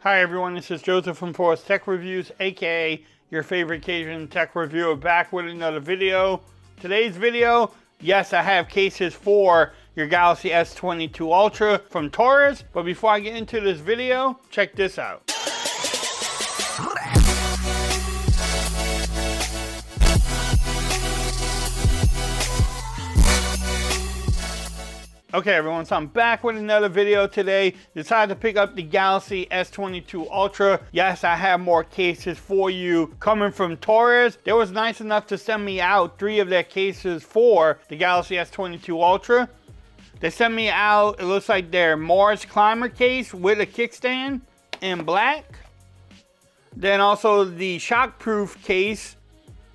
Hi everyone, this is Joseph from Torras Tech Reviews, aka your favorite Cajun tech reviewer, back with another video. Today's video, yes, I have cases for your Galaxy S22 Ultra from Taurus, but before I get into this video, check this out. Okay everyone, so I'm back with another video today. Decided to pick up the Galaxy S22 Ultra. Yes, I have more cases for you coming from Torras. They was nice enough to send me out 3 of their cases for the Galaxy S22 Ultra. They sent me out, it looks like their MarsClimber case with a kickstand in black. Then also the ShockProof case.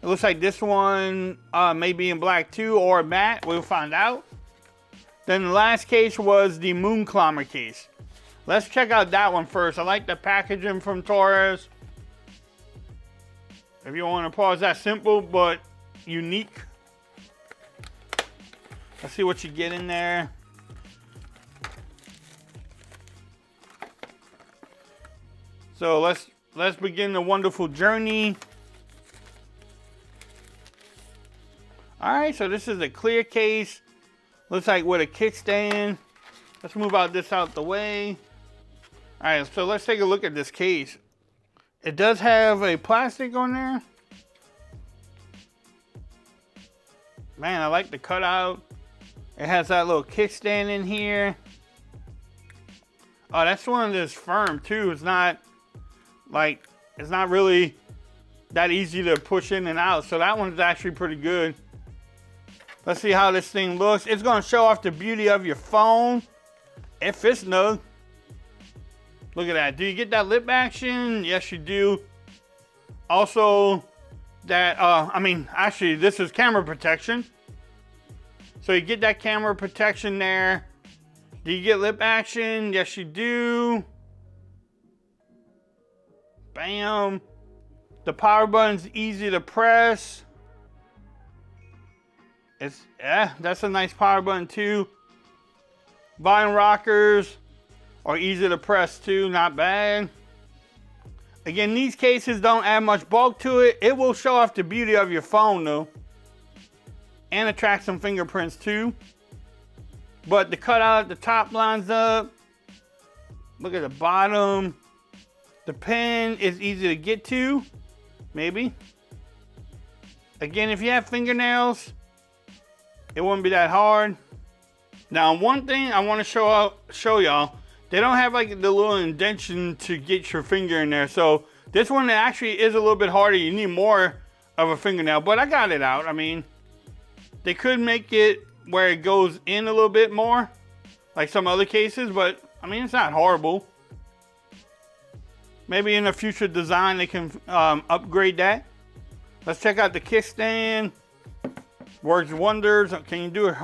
It looks like this one may be in black too, or matte, we'll find out. Then the last case was the MoonClimber case. Let's check out that one first. I like the packaging from Torras. If you want to pause, that simple but unique. Let's see what you get in there. So let's begin the wonderful journey. Alright, so this is a clear case. Looks like with a kickstand. Let's move this out the way. All right, so let's take a look at this case. It does have a plastic on there. Man, I like the cutout. It has that little kickstand in here. Oh, that's one that's firm too. It's not really that easy to push in and out. So that one's actually pretty good. Let's see how this thing looks. It's going to show off the beauty of your phone. It fits snug. Look at that. Do you get that lip action? Yes, you do. Also, that, actually, this is camera protection. So you get that camera protection there. Do you get lip action? Yes, you do. Bam. The power button's easy to press. That's a nice power button too. Volume rockers are easy to press too, not bad. Again, these cases don't add much bulk to it. It will show off the beauty of your phone though. And attract some fingerprints too. But the cutout at the top lines up. Look at the bottom. The pen is easy to get to, maybe. Again, if you have fingernails, it wouldn't be that hard. Now, one thing I want to show y'all, they don't have like the little indentation to get your finger in there. So this one actually is a little bit harder. You need more of a fingernail, but I got it out. I mean, they could make it where it goes in a little bit more, like some other cases, but I mean, it's not horrible. Maybe in a future design, they can upgrade that. Let's check out the kickstand. Works wonders. Can you do it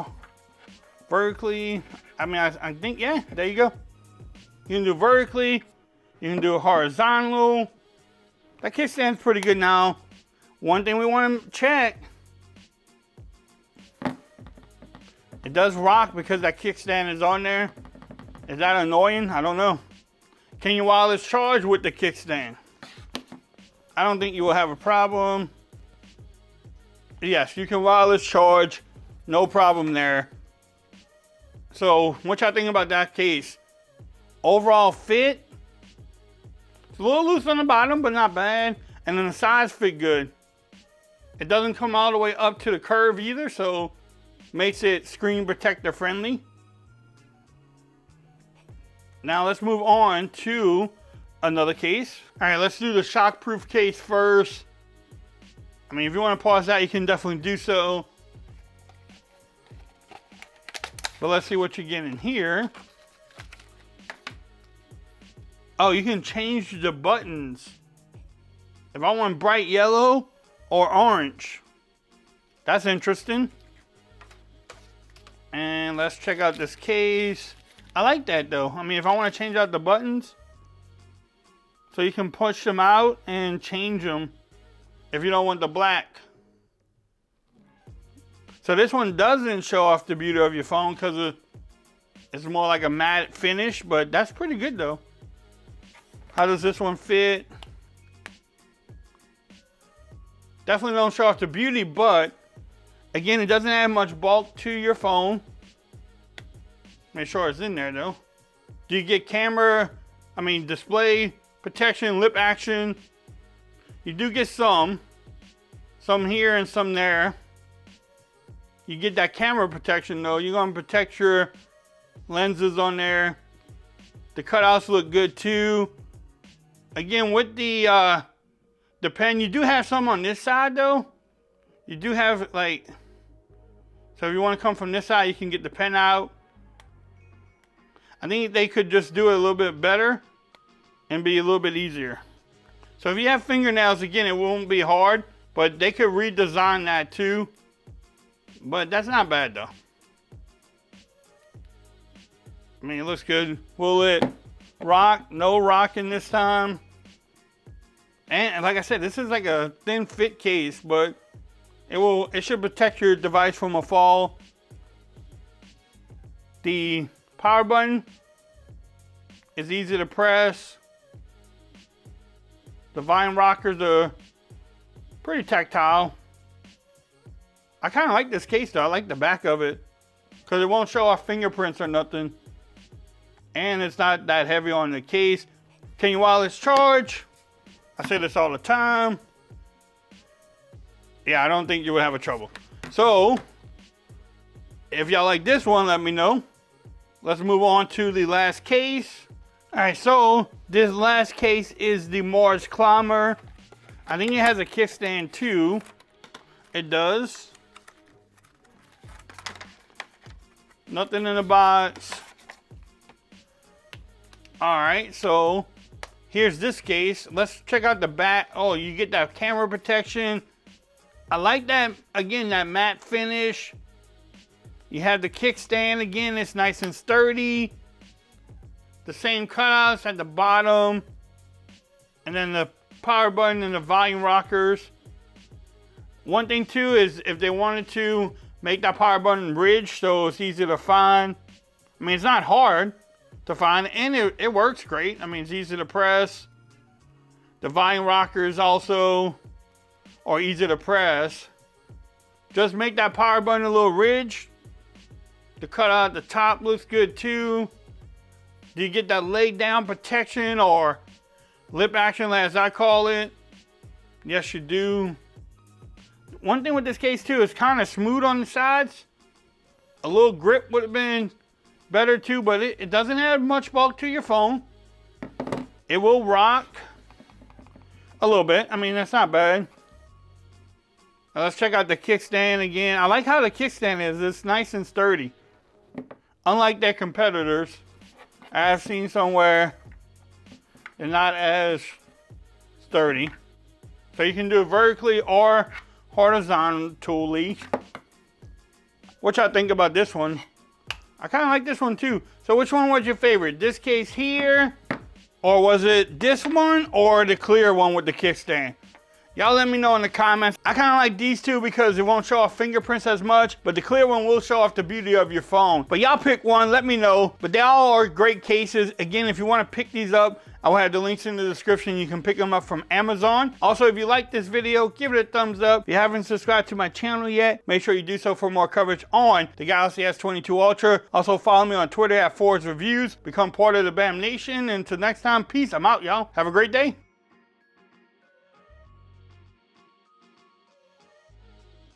vertically? I mean, I think, yeah, there you go. You can do vertically. You can do it horizontal. That kickstand's pretty good now. One thing we want to check. It does rock because that kickstand is on there. Is that annoying? I don't know. Can you wireless charge with the kickstand? I don't think you will have a problem. Yes, you can wireless charge, no problem there. So, what y'all think about that case? Overall fit, it's a little loose on the bottom, but not bad. And then the sides fit good. It doesn't come all the way up to the curve either, so makes it screen protector friendly. Now let's move on to another case. All right, let's do the ShockProof case first. I mean, if you want to pause that, you can definitely do so. But let's see what you get in here. Oh, you can change the buttons. If I want bright yellow or orange. That's interesting. And let's check out this case. I like that though. I mean, if I want to change out the buttons, so you can push them out and change them. If you don't want the black. So this one doesn't show off the beauty of your phone because it's more like a matte finish, but that's pretty good though. How does this one fit? Definitely don't show off the beauty, but again, it doesn't add much bulk to your phone. Make sure it's in there though. Do you get display protection, lip action? You do get some here and some there. You get that camera protection though. You're gonna protect your lenses on there. The cutouts look good too. Again, with the pen, you do have some on this side though. You do have like, so if you want to come from this side, you can get the pen out. I think they could just do it a little bit better and be a little bit easier. So if you have fingernails, again, it won't be hard, but they could redesign that too. But that's not bad though. I mean, it looks good. Will it rock? No rocking this time. And like I said, this is like a thin fit case, but it should protect your device from a fall. The power button is easy to press. The volume rockers are pretty tactile. I kind of like this case though. I like the back of it because it won't show off fingerprints or nothing. And it's not that heavy on the case. Can you wireless charge? I say this all the time. Yeah, I don't think you would have a trouble. So, if y'all like this one, let me know. Let's move on to the last case. All right, so this last case is the MarsClimber. I think it has a kickstand too. It does. Nothing in the box. All right, so here's this case. Let's check out the back. Oh, you get that camera protection. I like that, again, that matte finish. You have the kickstand, again, it's nice and sturdy. The same cutouts at the bottom. And then the power button and the volume rockers. One thing too is if they wanted to make that power button ridged so it's easy to find. I mean, it's not hard to find, and it works great. I mean, it's easy to press. The volume rockers also are easy to press. Just make that power button a little ridged. The cutout at the top looks good too. Do you get that lay down protection or lip action as I call it? Yes, you do. One thing with this case too, is kind of smooth on the sides. A little grip would have been better too, but it doesn't have much bulk to your phone. It will rock a little bit. I mean, that's not bad. Now let's check out the kickstand again. I like how the kickstand is. It's nice and sturdy. Unlike their competitors, I've seen somewhere they're not as sturdy. So you can do it vertically or horizontally. What y'all think about this one? I kind of like this one too. So which one was your favorite? This case here, or was it this one, or the clear one with the kickstand? Y'all let me know in the comments. I kind of like these two because it won't show off fingerprints as much, but the clear one will show off the beauty of your phone. But y'all pick one, let me know. But they all are great cases. Again, if you want to pick these up, I will have the links in the description. You can pick them up from Amazon. Also, if you like this video, give it a thumbs up. If you haven't subscribed to my channel yet, make sure you do so for more coverage on the Galaxy S22 Ultra. Also, follow me on Twitter at Fords Reviews. Become part of the BAM Nation. And until next time, peace. I'm out, y'all. Have a great day.